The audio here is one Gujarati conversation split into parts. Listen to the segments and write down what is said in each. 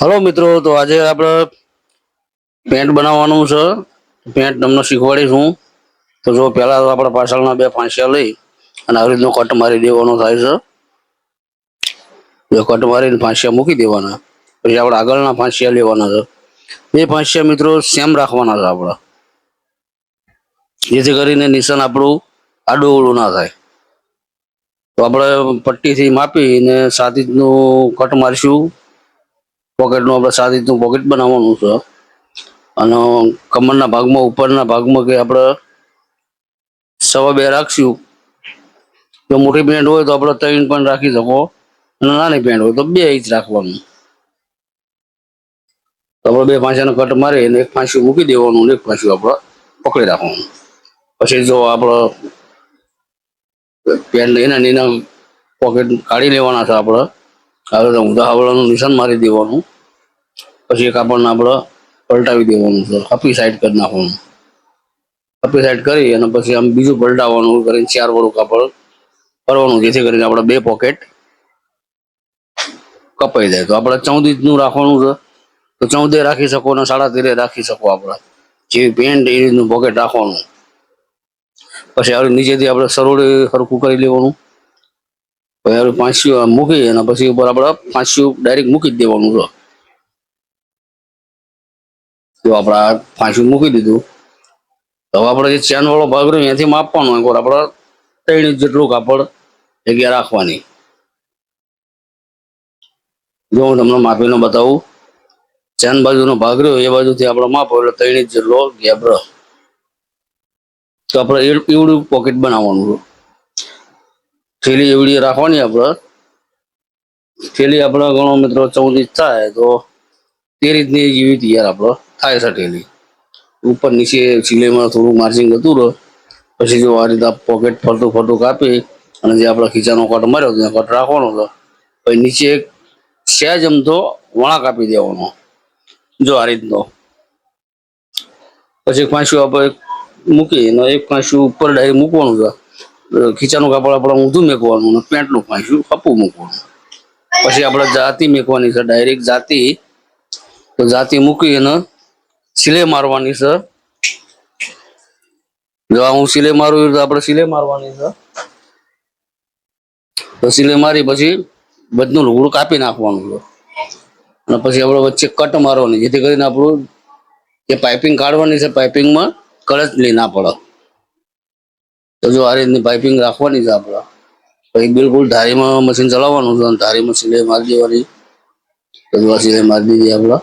હલો મિત્રો, તો આજે આપણે પેન્ટ બનાવવાનું છે. પેન્ટ તમને શીખવાડીશું. તો જો પહેલા તો આપણે પાછળના બે ફાંસિયા લઈ અને આવી રીતનો કટ મારી દેવાનો થાય છે. જો કટ મારીને ફાંસિયા મૂકી દેવાના, પછી આપણે આગળના ફાંસિયા લેવાના છે. બે ફાંસિયા મિત્રો સેમ રાખવાના છે આપણે, જેથી કરીને નિશાન આપણું આડું અવળું ના થાય. તો આપણે પટ્ટીથી માપીને 7 ઇંચનું કટ મારીશું. પોકેટનું આપણે 7 ઇંચનું પોકેટ બનાવવાનું છે. અને કમરના ભાગમાં, ઉપરના ભાગમાં કે આપણે 2.25 રાખશું. જો મોટી પેન્ટ હોય તો આપણે 3 પણ રાખી શકો, અને નાની પેન્ટ હોય તો 2 ઇંચ રાખવાનું. તો આપણે બે ફાંસિયાનો કટ મારી અને એક ફાંસિયું મૂકી દેવાનું અને એક ફાંસિયું આપણે પકડી રાખવાનું. પછી જો આપણે પેન્ટ એના પોકેટ કાઢી લેવાના છે. આપણે હવે ઊંધા હાવળાનું નિશાન મારી દેવાનું. પછી એક આપણને આપણે પલટાવી દેવાનું છે, આપી સાઈડ કરી નાખવાનું. આપી સાઈડ કરી અને પછી આમ બીજું પલટાવવાનું કરીને 4 વાળું કાપડ કરવાનું, જેથી કરીને આપણે બે પોકેટ કપાઈ જાય. તો આપણે 14 ઇંચનું રાખવાનું છે. તો 14 રાખી શકો ને 13.5 રાખી શકો. આપણે જેવી પેન્ટ એ રીતનું પોકેટ રાખવાનું. પછી આવી નીચેથી આપણે સરોડે સરખું કરી લેવાનું. પછી ફાંસિયું મૂકી અને પછી ઉપર આપણે ફાંસિયું ડાયરેક્ટ મૂકી જ દેવાનું છે. જો આપણે ફાંસિયું મૂકી દીધું, તો આપણે જે ચેન વાળો ભાગ રહ્યો ત્યાંથી માપવાનો. એકવાર આપણે 3 ઇંચ જેટલું કાપડ જગ્યા રાખવાની. જો હું તમને માપીને બતાવું, ચેન બાજુનો ભાગ રહ્યો એ બાજુથી આપણે માપો એટલે 3 ઇંચ જેટલો ગેપ રહે. તો આપણે એવડું પોકેટ બનાવવાનું છે. થેલી એવડી રાખવાની. આપણે થેલી આપણે ગણો મિત્રો 14 ઇંચ થાય તો 13 ઇંચની જેવી તૈયાર આપણે થાય છે થેલી. ઉપર નીચે સિલાઈમાં થોડું માર્જિન જતું રહે. પછી જો આ રીતે પોકેટ ફરતું ફરતું કાપી અને જે આપણે ખીચાનો કટ માર્યો ત્યાં કટ રાખવાનો છે. પછી નીચે સહેજ અમથો વળાંક આપી દેવાનો, જો આ રીતનો. પછી ફાંસિયું આપણે મૂકીને એક ફાંસિયું ઉપર ડાયરેક્ટ મૂકવાનું છે. ખીચાનું કાપડ આપણે ઊંધું મેકવાનું અને પેન્ટનું ફાંસિયું ખપ્પું મૂકવાનું. પછી આપણે જાતી મેકવાની છે, ડાયરેક્ટ જાતી. તો જાતી મૂકી અને સિલાઈ મારવાની છે. જો હું સિલાઈ મારું તો આપણે સિલાઈ મારવાની છે. તો સિલાઈ મારી પછી બધું લુગડું કાપી નાખવાનું છે. અને પછી આપણે વચ્ચે કટ મારવાની, જેથી કરીને આપણું જે પાઇપિંગ કાઢવાની છે પાઇપિંગમાં કરચલી ના પડે. તો જો આ રીતની પાઇપિંગ રાખવાની છે આપણે. પછી બિલકુલ ધારીમાં મશીન ચલાવવાનું છે અને ધારીમાં સિલાઈ મારી દેવાની. તો સિલાઈ મારી દીધી આપણે.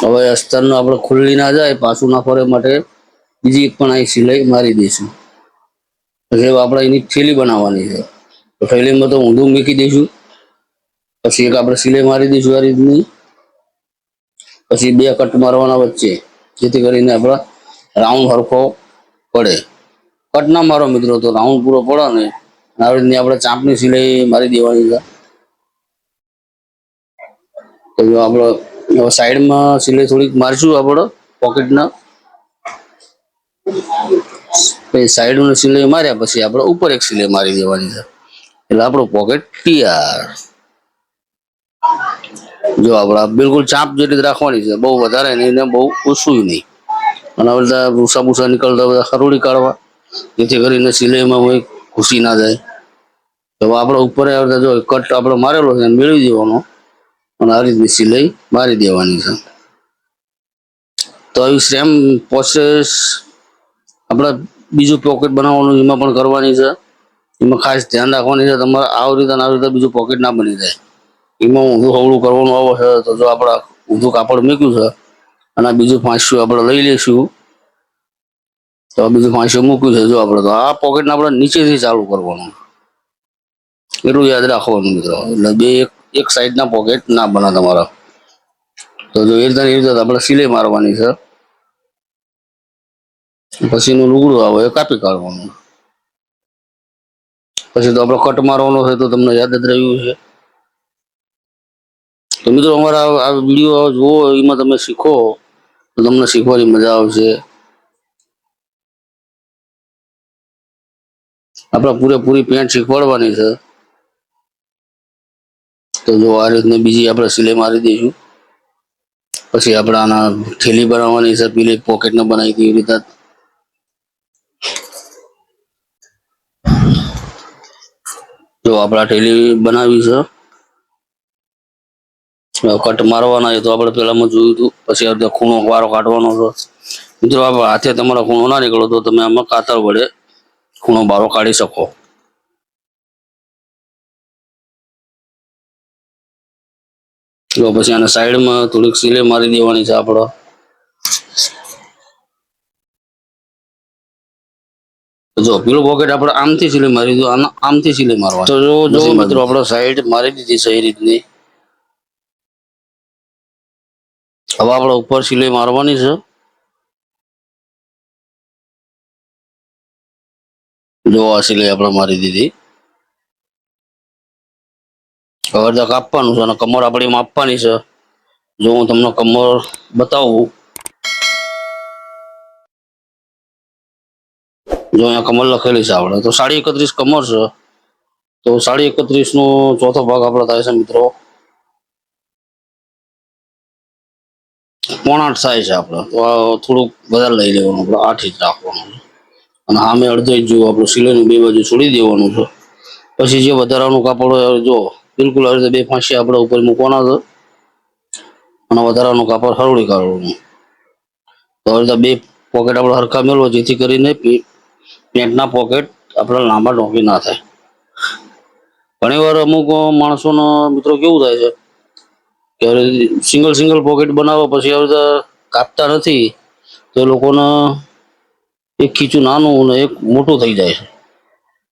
હવે અસ્તરનો આપણે ખુલ્લી ના જાય, પાછું ના ફરે માટે બીજી એક પણ અહીં સિલાઈ મારી દઈશું. પછી આપણે એની થેલી બનાવવાની છે. તો થેલીમાં તો ઊંધું મૂકી દઈશું. પછી એક આપણે સિલાઈ મારી દઈશું આ રીતની. પછી બે કટ મારવાના વચ્ચે, જેથી કરીને આપણા રાઉન્ડ સરખો પડે. કટ ના મારો મિત્રો તો રાઉન્ડ પૂરો પડે ને. આવી રીતની આપણે ચાંપની સિલાઈ મારી દેવાની છે. તો જો આપણે સાઈડમાં સિલાઈ થોડીક મારશું આપણે પોકેટના. પછી સાઈડમાં સિલાઈ માર્યા પછી આપણે ઉપર એક સિલાઈ મારી દેવાની છે. એટલે આપણું પોકેટ તૈયાર. જો આપણે બિલકુલ ચાંપ જેટલી રાખવાની છે, બહુ વધારે નહીં ને બહુ ઓછું નહીં. અને બધા ભૂસા ભૂસા નીકળતા બધા ખરોડી કાઢવા, જેથી કરીને સિલાઈમાં કોઈ ઘૂસી ના જાય. તો આપણે ઉપર આવતા જો કટ આપણે મારેલો છે મેળવી દેવાનો અને આ રીતની સિલાઈ મારી દેવાની છે. તો આવી સેમ પ્રોસેસ આપણે બીજું પોકેટ બનાવવાનું એમાં પણ કરવાની છે. એમાં ખાસ ધ્યાન રાખવાની છે, તમારે આવી રીતે બીજું પોકેટ ના બની જાય. એમાં ઊંધું હવળું કરવાનું આવે છે. તો જો આપણે ઊંધું કાપડ મૂક્યું છે અને બીજું ફાંસિયું આપણે લઈ લઈશું. તો બીજું ફાંસિયું મૂક્યું છે. જો આપણે તો આ પોકેટને આપણે નીચેથી ચાલુ કરવાનું, એટલું યાદ રાખવાનું મિત્રો. એટલે બે એક સાઈડના પોકેટ ના બને તમારા. તો જો એ રીતે આપણે સિલાઈ મારવાની છે. પછીનું લુગડું આવે એ કાપી કાઢવાનું. પછી તો આપણે કટ મારવાનો છે, તો તમને યાદ જ રહ્યું છે. તો મિત્રો અમારા આ વિડીયો જુઓ, એમાં તમે શીખો તો તમને શીખવાની મજા આવશે. આપણે પૂરેપૂરી પેન્ટ શીખવાડવાની છે. તો જો આ રીતની બીજી આપણે સિલાઈ મારી દઈશું. પછી આપણે આના થેલી બનાવવાની છે, પેલી પોકેટને બનાવી હતી એવી રીતે જો આપણે થેલી બનાવી છે. કટ મારવાના એ તો આપણે પહેલામાં જોયું હતું. પછી આ ખૂણો વારો કાઢવાનો છે. મિત્રો આપણે હાથે તમારો ખૂણો ના નીકળો તો તમે આમાં કાતર વડે ખૂણો બારો કાઢી શકો. તો પછી આના સાઈડમાં થોડીક સિલાઈ મારી દેવાની છે આપણે. જો પેલું પોકેટ આપણે આમથી સિલાઈ મારી દો, આમથી સિલાઈ મારવાની. તો જો મિત્રો આપણે સાઈડ મારી દીધી છે એ રીતની. હવે આપણે ઉપર સિલાઈ મારવાની છે. જો આ સિલાઈ આપણે મારી દીધી. હવે તો કાપવાનું છે અને કમર આપણી માપવાની છે. જો હું તમને કમર બતાવું, જો અહીંયા કમર લખેલી છે આપણે તો 31.5 કમર છે. તો 31.5 નો ચોથો ભાગ આપણો થાય છે મિત્રો 8.5 થાય છે આપણે. તો થોડુંક વધારે લઈ લેવાનું, આપણે 8 ઇંચ રાખવાનું અને સામે અડધો ઇંચ જેવું આપણે સિલાઈની બે બાજુ છોડી દેવાનું છે. પછી જે વધારાનું કાપડ હોય જો બિલકુલ આવી રીતે બે ફાંસી આપણે ઉપર મૂકવાના છે અને વધારાનું કાપડ હરોળી કાઢવાનું. તો આવી રીતે બે પોકેટ આપણે હરખા મેળવો, જેથી કરીને પેન્ટના પોકેટ આપણે લાંબા ડોકી ના થાય. ઘણી વાર અમુક માણસોના મિત્રો કેવું થાય છે કે સિંગલ પોકેટ બનાવો પછી આવી રીતે કાપતા નથી, તો એ લોકોને એક ખીચું નાનું અને એક મોટું થઈ જાય છે.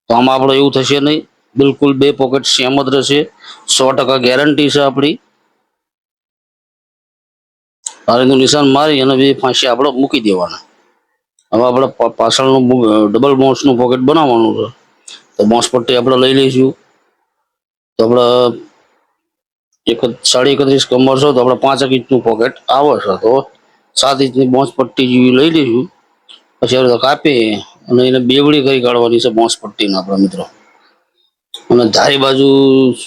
તો આમાં આપણે એવું થશે નહીં. બિલકુલ બે પોકેટ સેમ જ રહેશે. 100% ગેરંટી છે આપણી. આ રીતનું નિશાન મારી અને બે ફાંસી આપણે મૂકી દેવાના. હવે આપણે પાછળનું ડબલ બોન્સનું પોકેટ બનાવવાનું છે. તો બોન્સ પટ્ટી આપણે લઈ લઈશું. તો આપણે 31.5 કમર છે તો આપણે 5 ઇંચનું પોકેટ આવે છે, તો 7 ઇંચની બોન્સ પટ્ટી જેવી લઈ લઈશું. પછી આવી રીતે કાપી અને એને બેવડી કરી કાઢવાની છે બોન્સ પટ્ટીને આપણા મિત્રો. અને ધારી બાજુ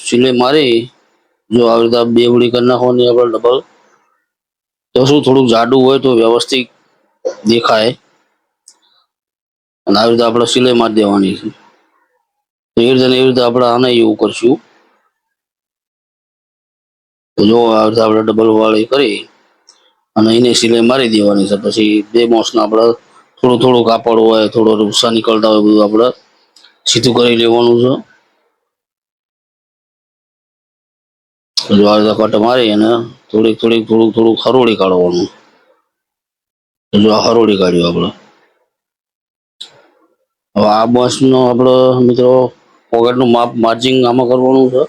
સિલાઈ મારી જો આવી રીતે બેવડી કરી નાખવાની આપણે ડબલ. તો શું થોડુંક જાડું હોય તો વ્યવસ્થિત દેખાય. અને આવી રીતે આપણે સિલાઈ મારી દેવાની છે. એવી રીતે આપણે આને એવું કરશું. તો જો આવી રીતે આપણે ડબલ વાળી કરી અને એને સિલાઈ મારી દેવાની છે. પછી બે બોન્સના આપણે થોડું કાપડ હોય, થોડો રૂસા નીકળતા હોય, બધું આપણે સીધું કરી લેવાનું છે. જો આ રીતે કટ મારી અને થોડુંક હરોળી કાઢવાનું. જો આ હરોળી કાઢ્યું આપણે. હવે આ બોન્સનો આપણે મિત્રો પોકેટનું માપ માર્જિંગ આમાં કરવાનું છે.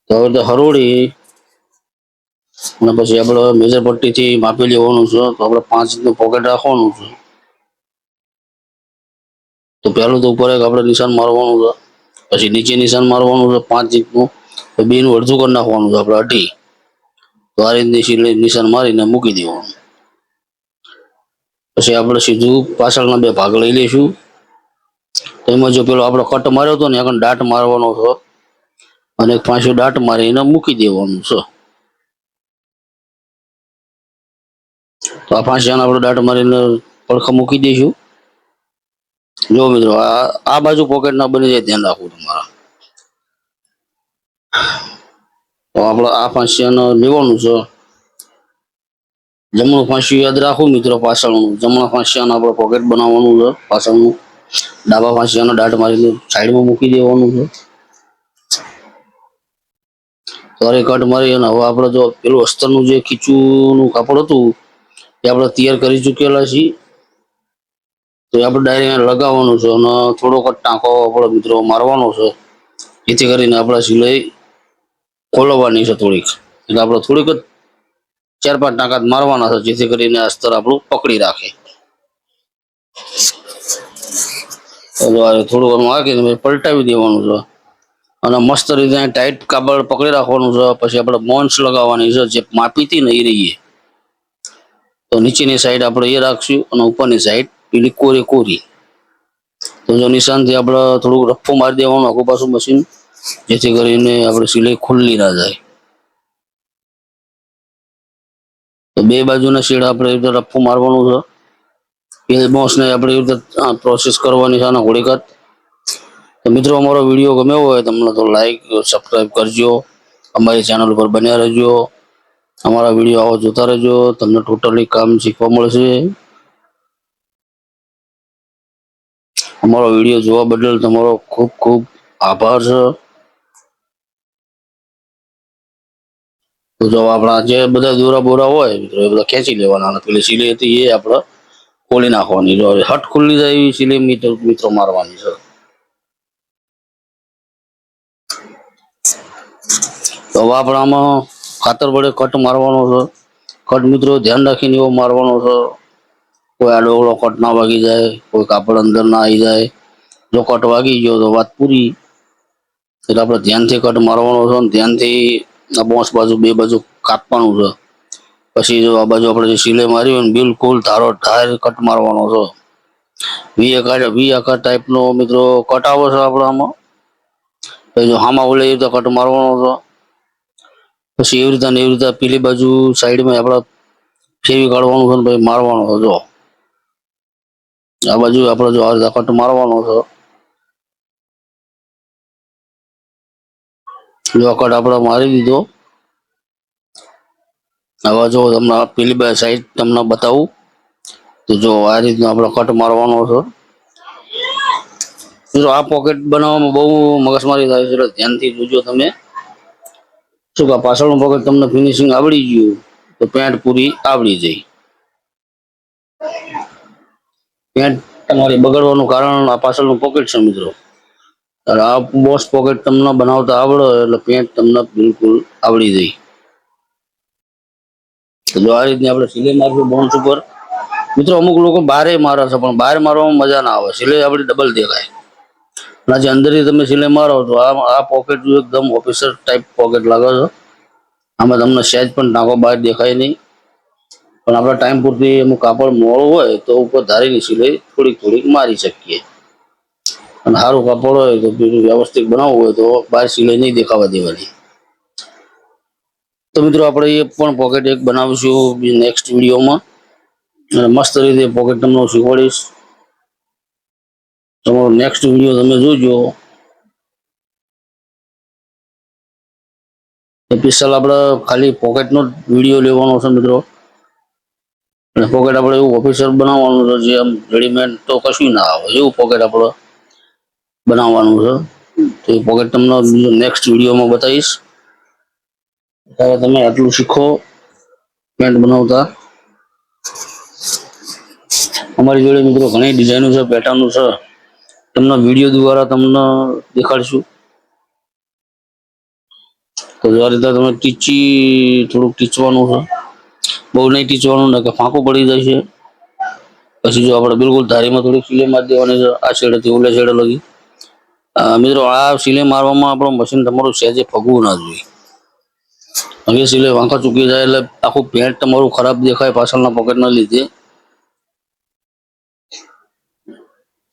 તો હવે હરોળી અને પછી આપણે મેજર પટ્ટીથી માપી લેવાનું છે. તો આપણે 5 ઇંચનું પોકેટ રાખવાનું છે. તો પહેલું તો ઉપર એક આપણે નિશાન મારવાનું છે. પછી નીચે નિશાન મારવાનું છે 5 ઇંચનું. તો બેનું અડધું કરી નાખવાનું છે આપણે 2.5. તો આ રીતની નિશાન મારીને મૂકી દેવાનું. પછી આપણે સીધું પાછળના બે ભાગ લઈ લઈશું. તો એમાં જો પેલો આપણે કટ માર્યો હતો ને આગળ દાટ મારવાનો છે અને એક પાછું દાટ મારીને મૂકી દેવાનું છે. તો આ પાછળ આપણે દાટ મારીને પડખા મૂકી દઈશું. જો મિત્રો આ બાજુ પોકેટ ના બની જાય ધ્યાન રાખવું તમારા. તો આપણે આ ફાંસિયાને લેવાનું છે. જમણું ફાંસિયું યાદ રાખવું મિત્રો, પાછળનું જમણા ફાંસિયાનું આપણે પોકેટ બનાવવાનું છે. પાછળનું ડાબા ફાંસિયાનો દાટ મારીને સાઈડમાં મૂકી દેવાનું છે. તારે કટ મારી અને હવે આપણે જો પેલું અસ્તરનું જે ખીચુનું કાપડ હતું એ આપણે તૈયાર કરી ચૂકેલા છીએ. તો આપણે ડાયરેક્ટ લગાવવાનું છે અને થોડોક ટાંકો આપણે મિત્રો મારવાનો છે, જેથી કરીને આપણે સિલાઈ ખોલવાની છે થોડીક. એટલે આપણે થોડીક જ 4-5 ટાંકા મારવાના છે, જેથી કરીને અસ્તર આપણું પકડી રાખે. થોડું ઘણું આગળ પલટાવી દેવાનું છે અને મસ્ત રીતે ટાઈટ કાપડ પકડી રાખવાનું છે. પછી આપણે બોન્સ લગાવવાની છે, જે માપી હતી ને એ રહીએ. તો નીચેની સાઈડ આપણે એ રાખશું અને ઉપરની સાઈડ પેલી કોરી. તો જો નિશાનથી આપણે થોડુંક રફો મારી દેવાનું આખું પાછું મશીન. જેથી કરીને આપણે સિલાઈ ખુલ્લી ના જાય. તો બે બાજુના શેડ આપણે એ રીતે રફું મારવાનું છે. એ બોસને આપણે એ રીતે પ્રોસેસ કરવાની છે અને હોળી કટ. તો મિત્રો અમારો વિડીયો ગમ્યો હોય તમને તો લાઈક સબસ્ક્રાઈબ કરજો. અમારી ચેનલ ઉપર બન્યા રહેજો. અમારા વિડીયો આવો જોતા રહેજો. તમને ટોટલી કામ શીખવા મળશે. અમારો વિડીયો જોવા બદલ તમારો ખૂબ ખૂબ આભાર છે. તો જો આપણા જે બધા દોરા બોરા હોય મિત્રો એ બધા ખેંચી લેવાના અને પેલી સિલાઈ હતી એ આપણે ખોલી નાખવાની. જો હટ ખુલ્લી જાય એવી સિલાઈ મિત્રો મારવાની છે. તો હવે આપણે આમાં ખાતર વડે કટ મારવાનો છે. કટ મિત્રો ધ્યાન રાખીને એવો મારવાનો છે. કોઈ આડો અવળો કટ ના વાગી જાય, કોઈ કાપડ અંદર ના આવી જાય. જો કટ વાગી ગયો તો વાત પૂરી. એટલે આપણે ધ્યાનથી કટ મારવાનો છે. ધ્યાનથી આ બોસ બાજુ બે બાજુ કાપવાનું છે. પછી જો આ બાજુ આપણે જે સિલાઈ મારી હોય ને બિલકુલ ધારો ધાર કટ મારવાનો છે. વી આકાર ટાઈપનો મિત્રો કટ આવે છે આપણે આમાં. પછી જો હામાં ઓલે એ રીતે કટ મારવાનો છે. પછી એવી રીતે પેલી બાજુ સાઈડમાં આપણે ફેવી કાઢવાનું છે ને પછી મારવાનો છે. જો આ બાજુ આપણે જો આ રીતે કટ મારવાનો છે. જો આ કટ આપણે મારી દીધો. હવે જો તમને પેલી સાઈડ તમને બતાવું તો જો આ રીતનો આપણે કટ મારવાનો છે. જો આ પોકેટ બનાવવામાં બહુ મગજમારી થાય છે એટલે ધ્યાનથી જોજો તમે. શું કે પાછળનું પોકેટ તમને ફિનિશિંગ આવડી ગયું તો પેન્ટ પૂરી આવડી જાય. પેન્ટ તમારી બગડવાનું કારણ આ પાછળનું પોકેટ છે મિત્રો. આ બોસ પોકેટ તમને બનાવતા આવડે એટલે પેન્ટ તમને બિલકુલ આવડી જાય. જો આ રીતની આપણે સિલાઈ મારશું બોન્સ ઉપર. મિત્રો અમુક લોકો બારે મારે છે પણ બહાર મારવામાં મજા ના આવે. સિલાઈ આપણી ડબલ દેખાય. અને જે અંદરથી તમે સિલાઈ મારો તો આ પોકેટ એકદમ ઓફિસર ટાઈપ પોકેટ લાગે છે. આમાં તમને સહેજ પણ ટાંકો બહાર દેખાય નહીં. પણ આપણા ટાઈમ પૂરતી અમુક કાપડ મોડું હોય તો ઉપર ધારીની સિલાઈ થોડીક મારી શકીએ. અને સારું કાપડ હોય તો વ્યવસ્થિત બનાવવું હોય તો બહાર સિલાઈ નહીં દેખાવા દેવાની. તો મિત્રો આપણે એ પણ પોકેટ એક બનાવીશું નેક્સ્ટ વિડીયોમાં. અને મસ્ત રીતે પોકેટ તમને શીખવાડીશ. તમારો નેક્સ્ટ વિડીયો તમે જોજો. સ્પેશિયલ આપણે ખાલી પોકેટનો જ વિડીયો લેવાનો છે મિત્રો. અને પોકેટ આપણે એવું ઓફિસર બનાવવાનું છે જે આમ રેડીમેડ તો કશું ના આવે એવું પોકેટ આપણે બનાવવાનું છે. તો એ પોકેટ તમને નેક્સ્ટ વિડીયોમાં બતાવીશ. ત્યારે તમે આટલું શીખો પેન્ટ બનાવતા. અમારી જોડે મિત્રો ઘણી ડિઝાઇનો છે, પેટર્નો છે. તમને વિડીયો દ્વારા તમને દેખાડશું. તો આ રીતે તમે થોડુંક ટીચવાનું છે. બહુ નહીં ટીચવાનું ને કે ફાંકું પડી જાય છે. પછી જો આપણે બિલકુલ ધારીમાં થોડીક સિલાઈ મારી દેવાની છે આ છેડેથી ઓલે છેડે લગી. મિત્રો આ સિલાઈ મારવામાં આપણું મશીન તમારું સહેજે ફગવું ના જોઈએ. હવે સિલાઈ વાંકા ચૂકી જાય એટલે આખું પેન્ટ તમારું ખરાબ દેખાય પાછળના પોકેટના લીધે.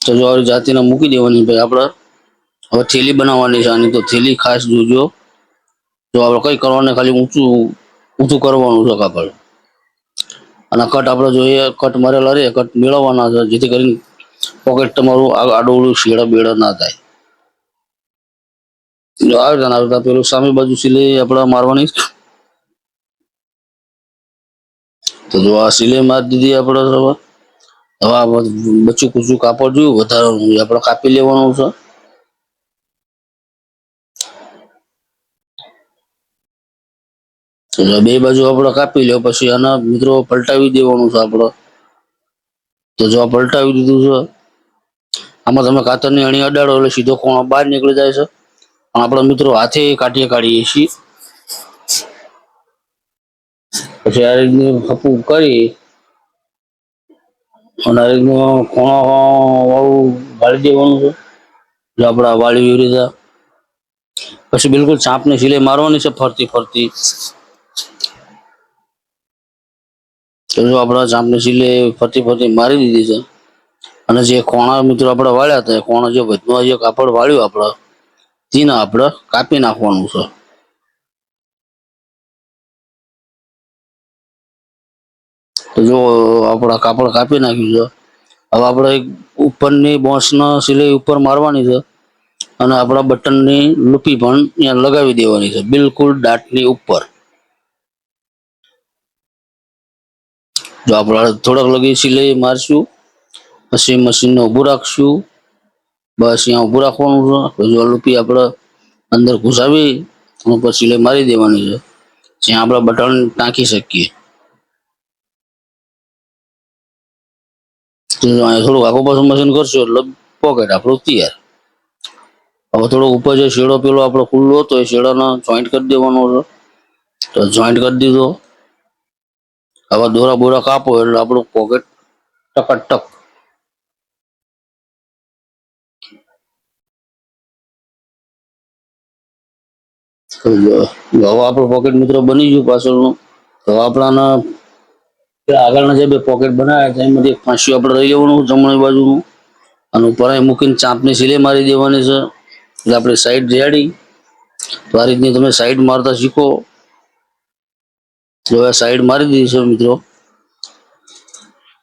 તો જો આવી જાતીને મૂકી દેવાની ભાઈ આપણે હવે થેલી બનાવવાની છે આની. તો થેલી ખાસ જોજો. જો આપણે કઈ કરવાને ખાલી ઊંચું કરવાનું છે કાપડ. અને કટ આપણે જોઈએ કટ મારેલા રે કટ મેળવવાના છે જેથી કરીને પોકેટ તમારું આડોળું શેડા બેડા ના થાય. જો આવી પેલું સામે બાજુ સિલાઈ આપણે મારવાની. તો જો આ સિલાઈ મારી દીધી આપણે. હવે આ બચ્ચું કુચું કાપડ જોયું વધારાનું આપણે કાપી લેવાનું છે. બે બાજુ આપણે કાપી લો પછી આના મિત્રો પલટાવી દેવાનું છે આપણે. તો જો આ પલટાવી દીધું છે. આમાં તમે કાતરની અણી અડાડો એટલે સીધો ખૂણો બહાર નીકળી જાય છે. પણ આપણા મિત્રો હાથે કાઢીએ છીએ. પછી આ રીતનું હપું કરી અને આ રીતનું ખૂણો વાળું વાળી દેવાનું છે. જો આપણે વાળી એવી રીતે પછી બિલકુલ ચાંપની સિલાઈ મારવાની છે ફરતી. તો જો આપણે ચાંપની સિલાઈ ફરતી મારી દીધી છે. અને જે કોણા મિત્રો આપણે વાળ્યા હતા કોણા જે વધમાં જે કાપડ વાળ્યું આપણે તેને આપણે કાપી નાખવાનું છે. તો જો આપણા કાપડ કાપી નાખ્યું છે. હવે આપણે એક ઉપરની બોસના સિલાઈ ઉપર મારવાની છે અને આપણા બટનની લૂપી પણ અહીંયા લગાવી દેવાની છે, બિલકુલ દાંતની ઉપર. જો આપણે થોડાક લગી સિલાઈ મારશું, પછી મશીનને ઊભું રાખશું. બસ અહીંયા ઊભું રાખવાનું છે. પછી લૂપી આપણે અંદર ઘુસાવી અને પછી સિલાઈ મારી દેવાની છે, જ્યાં આપણે બટન ટાંકી શકીએ. થોડુંક આખું પાછું મશીન કરશું એટલે પોકેટ આપણું તૈયાર. હવે થોડો ઉપર જે શેડો પેલો આપણો ખુલ્લો હતો એ શેડાને જોઈન્ટ કરી દેવાનો છે. તો જોઈન્ટ કરી દીધો. હવે દોરા બોરા કાપો એટલે આપણું પોકેટ ટકાટક. હવે આપણું પોકેટ મિત્રો બની ગયું પાછળનું. તો આપણાના આગળના જે બે પોકેટ બનાવ્યા છે એમાંથી એક ફાંસી આપણે રહી જવાનું જમણી બાજુનું, અને ઉપર મૂકીને ચાંપની સિલાઈ મારી દેવાની છે. એટલે આપણી સાઈડ રેડી. તો આ રીતની તમે સાઈડ મારતા શીખો. તો હવે સાઈડ મારી દીધી છે મિત્રો.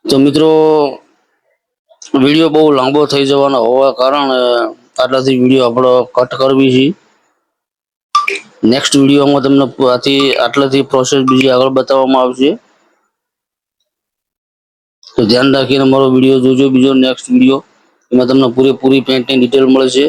તો મિત્રો વિડીયો બહુ લાંબો થઈ જવાનો હોવા કારણે આટલાથી વિડીયો આપણે કટ કરવી છે. નેક્સ્ટ વિડીયોમાં તમને આટલાથી પ્રોસેસ બીજી આગળ બતાવવામાં આવશે. તો ધ્યાન રાખીને મારો વિડીયો જોજો. બીજો નેક્સ્ટ વિડીયો એમાં તમને પૂરેપૂરી પેન્ટની ડિટેલ મળશે.